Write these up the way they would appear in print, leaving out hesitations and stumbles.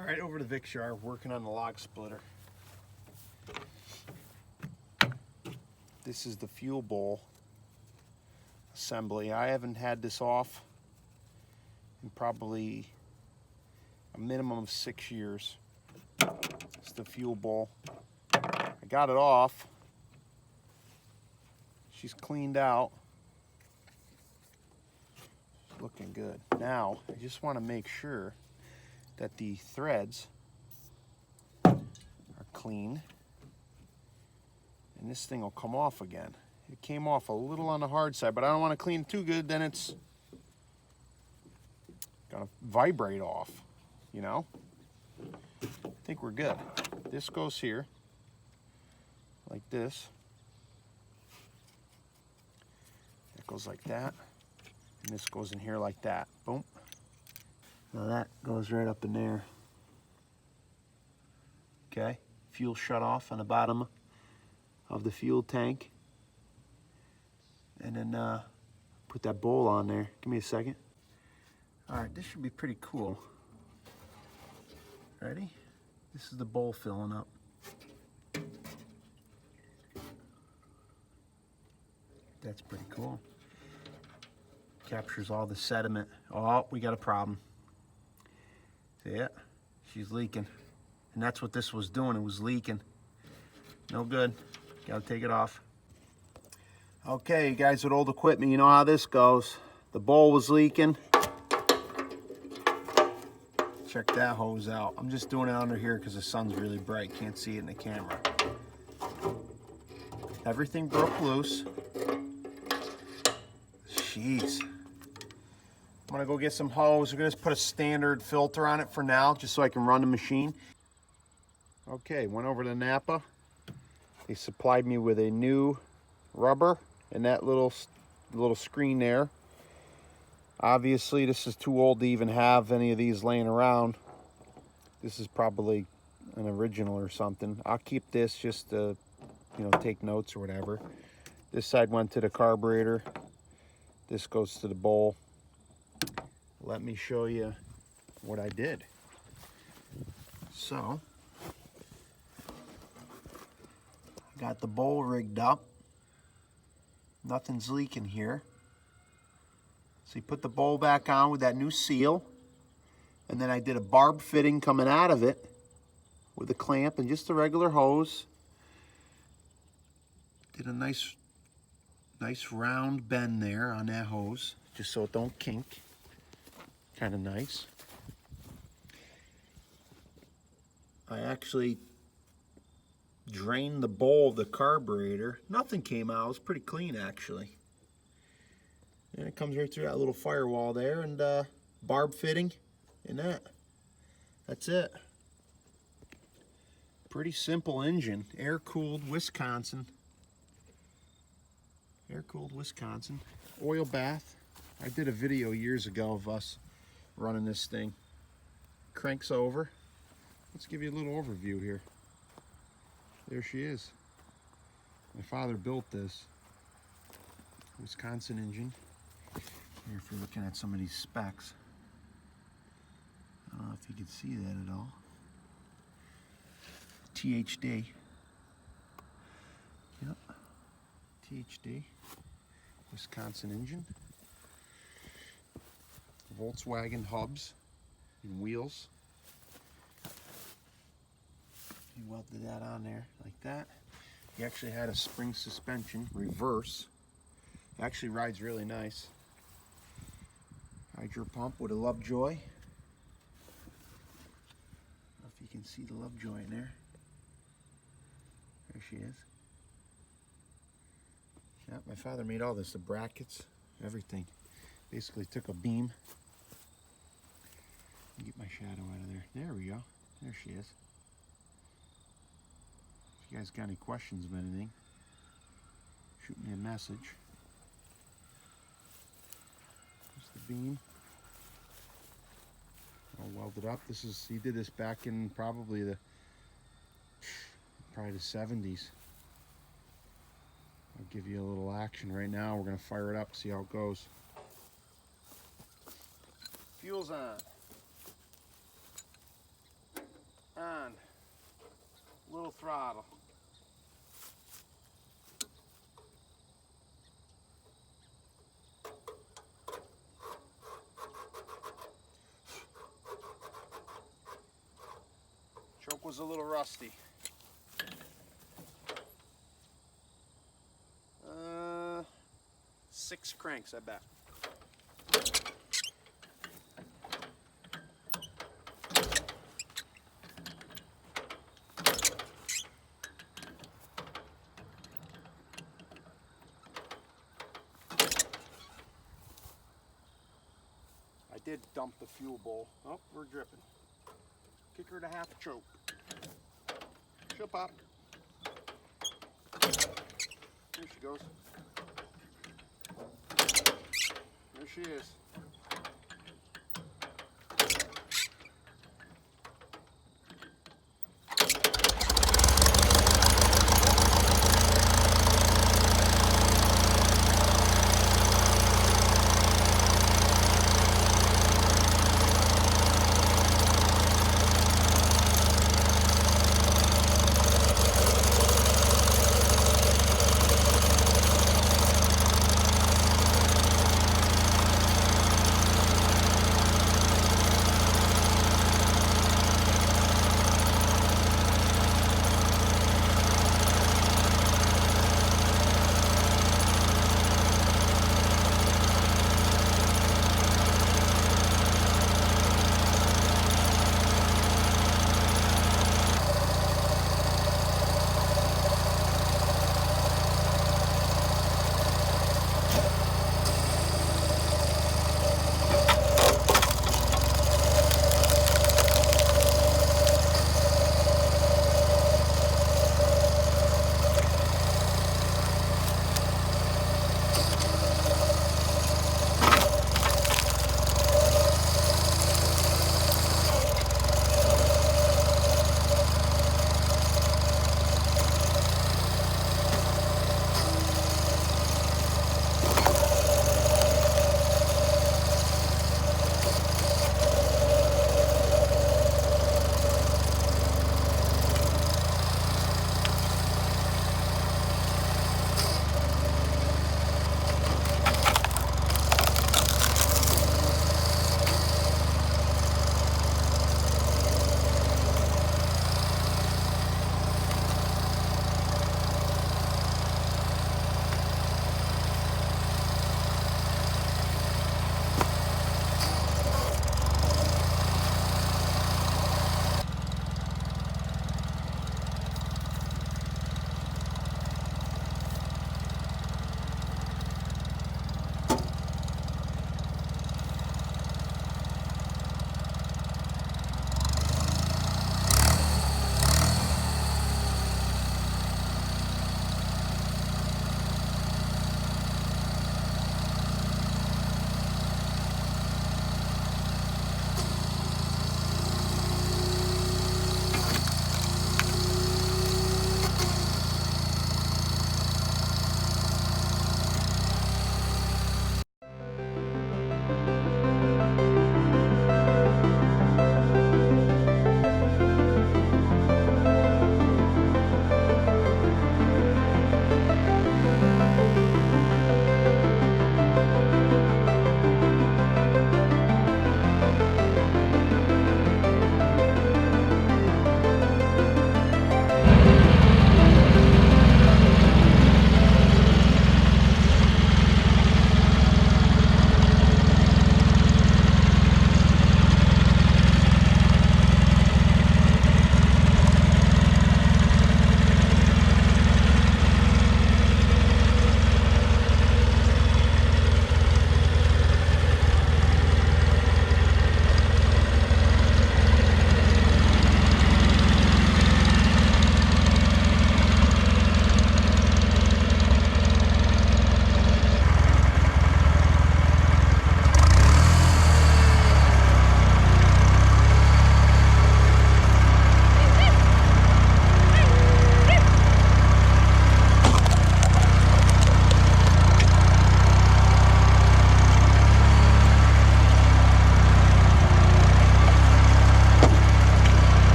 All right, over to Vic's yard, working on the log splitter. This is the fuel bowl assembly. I haven't had this off in probably a minimum of 6 years. It's the fuel bowl. I got it off. She's cleaned out. It's looking good. Now, I just want to make sure that the threads are clean. And this thing will come off again. It came off a little on the hard side, but I don't want to clean it too good, then it's gonna vibrate off, you know? I think we're good. This goes here, like this. It goes like that. And this goes in here like that. Boom. Now that goes right up in there. Okay, fuel shut off on the bottom of the fuel tank. And then put that bowl on there. Give me a second. All right, this should be pretty cool. Ready? This is the bowl filling up. That's pretty cool. Captures all the sediment. Oh, we got a problem. See it? She's leaking. And that's what this was doing, it was leaking. No good, gotta take it off. Okay, you guys with old equipment, you know how this goes. The bowl was leaking. Check that hose out. I'm just doing it under here because the sun's really bright. Can't see it in the camera. Everything broke loose. Jeez. I'm gonna go get some hose. We're gonna just put a standard filter on it for now, just so I can run the machine. Okay, went over to Napa. They supplied me with a new rubber and that little screen there. Obviously, this is too old to even have any of these laying around. This is probably an original or something. I'll keep this just to, you know, take notes or whatever. This side went to the carburetor. This goes to the bowl. Let me show you what I did. So, got the bowl rigged up. Nothing's leaking here. So you put the bowl back on with that new seal. And then I did a barb fitting coming out of it with a clamp and just a regular hose. Did a nice round bend there on that hose, just so it don't kink. Kind of nice. I actually drained the bowl of the carburetor. Nothing came out. It was pretty clean, actually. And it comes right through that little firewall there, and barb fitting and that's it. Pretty simple engine. Air-cooled Wisconsin. Air-cooled Wisconsin. Oil bath. I did a video years ago of us running this thing. Cranks over. Let's give you a little overview here. There she is. My father built this Wisconsin engine. Here, if you're looking at some of these specs, I don't know if you can see that at all. THD. Yep. THD. Wisconsin engine. Volkswagen hubs and wheels. He welded that on there like that. He actually had a spring suspension, reverse. Actually rides really nice. Hydro pump with a Lovejoy. I don't know if you can see the Lovejoy in there. There she is. Yeah, my father made all this, the brackets, everything. Basically took a beam. Get my shadow out of there. There we go. There she is. If you guys got any questions about anything, shoot me a message. There's the beam. All welded up. This is, he did this back in probably the 70s. I'll give you a little action right now. We're gonna fire it up, see how it goes. Fuel's on. on. Little throttle. Choke was a little rusty. 6 cranks, I bet. I did dump the fuel bowl. Oh, we're dripping. Kick her to half a choke. She'll pop. Here she goes. There she is.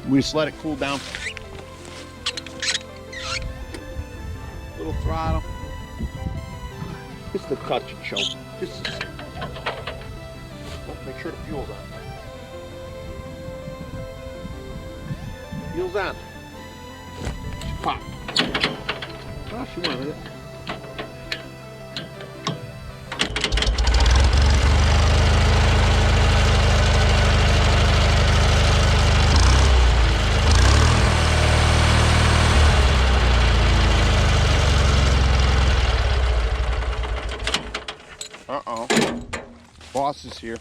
We just let it cool down. Little throttle. Just a touch and choke. Just a, oh, make sure the fuel's on. Fuel's on. She popped. Oh, she went with it. Uh-oh. Boss is here.